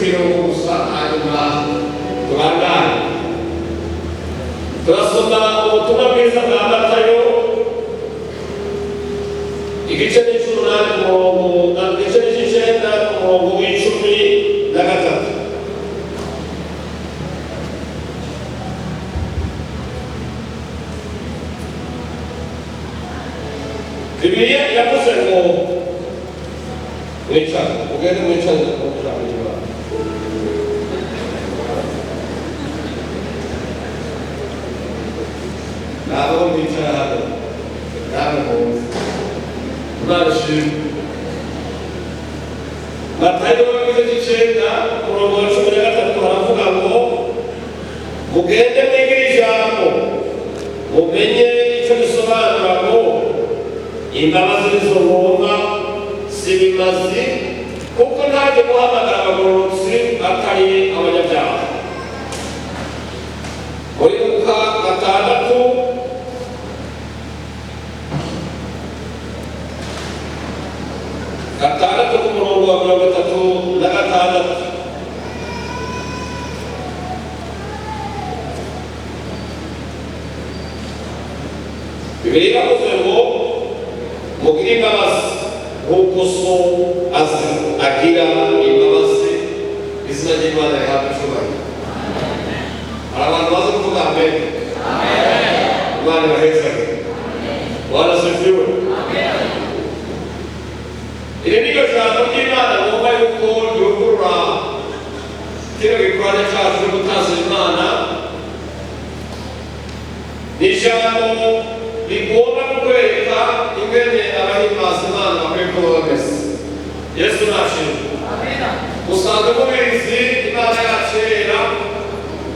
mirongo gusa hanyuma tubandane turasoma ubutumwa bwiza bwa Matayo igice cy'umunani igice cy'icyenda umurongo w'icumi na gatatu. Bibiliya yavuze ngo mwicare ugende mwicare nabo mwicara hano nabo muzi urashimwe. Matayo igice cy'icyenda umurongo wa cumi na gatatu haravuga ngo mugende mwigire ijambo mumenye icyo risobanura ngo imbabazi z'uruhumwa si bimazi kuko ntaje guhamagara abagororotsi atari abanyabyaha. Muri Luka gatandatu ku murongo wa 36 Bibiliya ivuze ngo mugire imbabazi nk'uko so agira imbabazi. Izina ry'Imana rihabwe icyubahiro. Hari abantu bazi kuvuga amen. Imana ibahezage. Bwana asifiwe. Iri ni ryo jambo ry'Imana ngomba yuko ryugurura kino gikorwa cyacu cyo gutaza Imana. Ni ijambo rigomba kukwereka ingene abahimbaza Imana bakwiye kuba bameze. Yesu nashimwe. Usanga mubizi Imana yacera,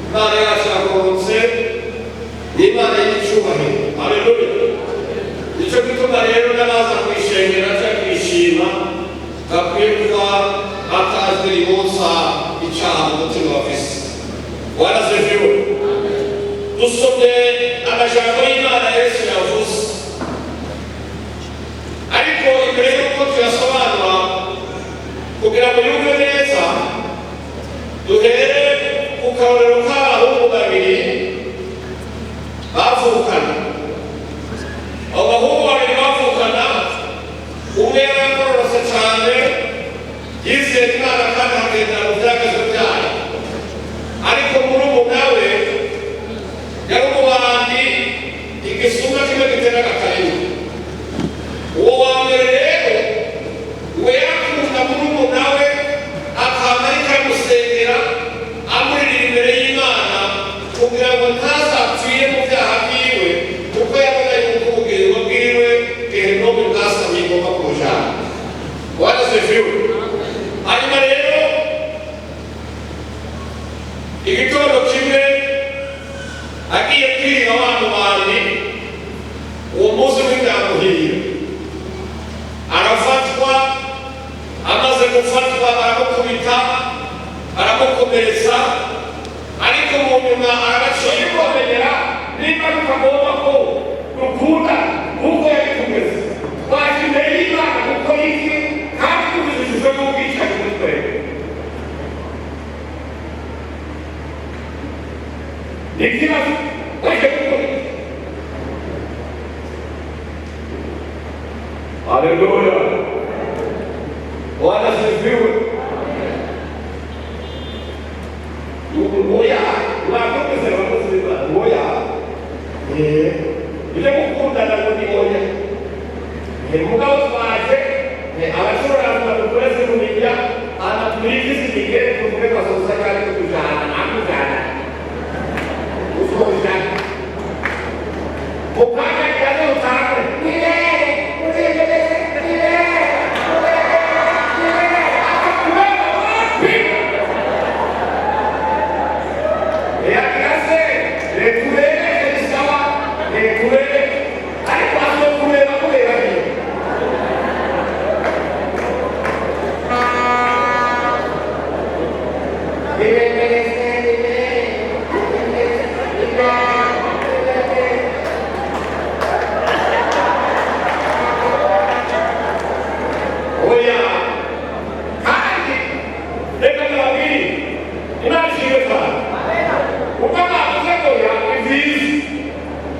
Imana yacu yagororotse, ni Imana y'icyubahiro. Haleluya. Nicyo gituma rero n'abaza kwishengera cyangwa kwishima bakwiye kuba batazwi ribonsa icyaha mu mutima bafise. Bwana asifiwe. Dusomye amajambo y'Imana Yesu yavuze, ariko imbere y'uko tuyasobanura kugira ngo yumve neza, duhere ku karorero k'abahungu babiri bavukana. Abo bahungu babiri bavukana, umwe yaragororotse cyane yizeye Imana kandi akagendera mu byagezwe byayo, ariko murumuna we yari umubandi igisumba kimwe gitera akarindwi. Uwo wa mbere rero we yarakunda murumuna we akaba ariko amusengera amurira imbere y'Imana kugira ngo ntazapfire mu byaha byiwe, kuko yabona yuko ubugingo bwiwe Gehinomu bwasamye igomba kumujana. Bwana asifiwe. Hanyuma rero igitondo kimwe agiye kwirira wa mubandi, uwo munsi w'indamuhira arafatwa. Amaze gufatwa baramukubita baramukomeretsa, ariko mu nyuma arabaciye komenyera niba rukagomba ko rukunda nk'uko yabitumeze. Twaje imbere y'Imana gukora iki kandi tubijijwe n'ubwicanyi muri twebwe. Ni ikibazo waje gukora. Haleluya. Bwana asifiwe. Ngoya wakomeze bamuziba ngoya ile gukundana ngo ni ngoya mugabo twaje abashobora kubakoreza kumenya anaturizi sigere tuvuge kwa sasa kandi kujana akujana usubira mukanya cyane utaka Amen. kuko bavuze ngo yawe nziza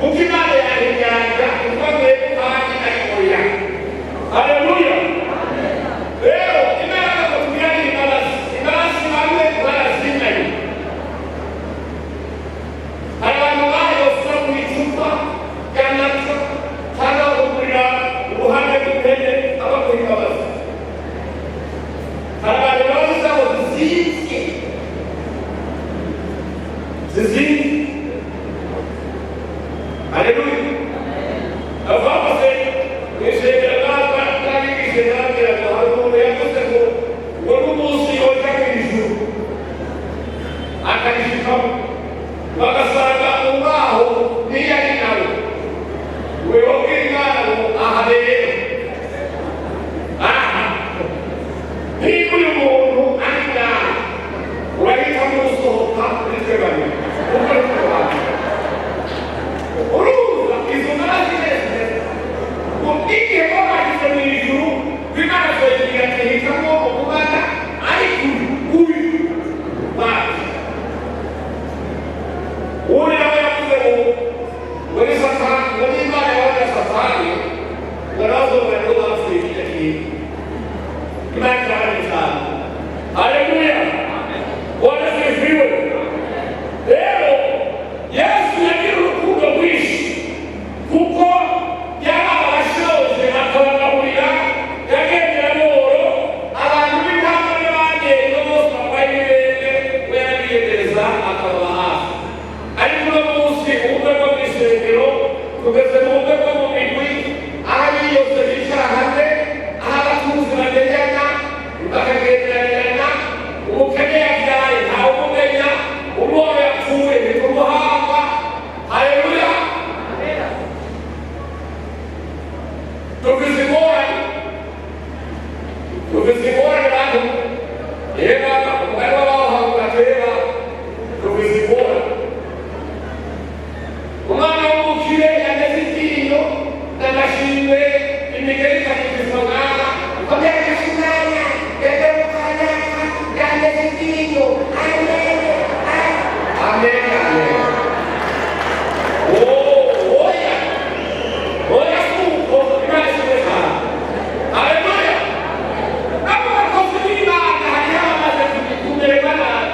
kuko imana yawe inyanja ikomeye kandi ayikoya. Haleluya. Rero imana akatubwira ni imbabazi hamwe barazimanye. Hari abantu bahosura mu icupa ry'amata cyangwa bakagurira uruhande rw'ihene abaguha imbabazi. Hari abantu imbabazi zabo zizinze Haleluya. Abavuze kwishegera n'abigishe n'ababwira ngo hari umuntu yavuze ngo ngo n'umunsi yoja mu ijuru akarishikamo bagasanga umwaho niyo ari nawe wewe bw'Imana ngo aha rero niba uyu muntu ari nawe urahitamo gusohoka muri twe bane kuko ari kubanza uruza izo mbabazi zese ngo igihe ko bagize mu ijuru b'Imana zoyigira ati hitamo ukubana ariko uyu bazi uri nawe yavuze ngo muri Satani ngo n'Imana yabaga Satani ngo nazo bari bapfuye kiriya kintu Imana ikarane cyane. Haleluya. Bwana asifiwe. Rero Yesu yagira urukundo rwinshi kuko yaba abashoje akabagaburira yagendera n'uworo abantu b'intama n'abagenda bose bambaye ibirenge we yarabiyegereza akababa hafi. Ariko uno munsi ubukwe bwo mu isengero tugeze mu bukwe bwo mu migwi aho ari yose bicara hamwe aho abatunzi bamenyana bakagenderana umukene yabyaye ntawe umumenya umwobo yapfuye ntitumuhamba. Haleluya. Tugize ingorane bantu reba umugani w'abaho gateba tugize ingorane. Umwana w'umukire yameze iryinyo n'amashimwe imigeri ikanyigizwa mwana ukomeye agashimanya yagabukana yameze iryinyo amen amen amen. Oya kuko Imana ishimwe cyane. Haleluya. Nabo bakozi b'Imana hariho abamaze kumererwa nabi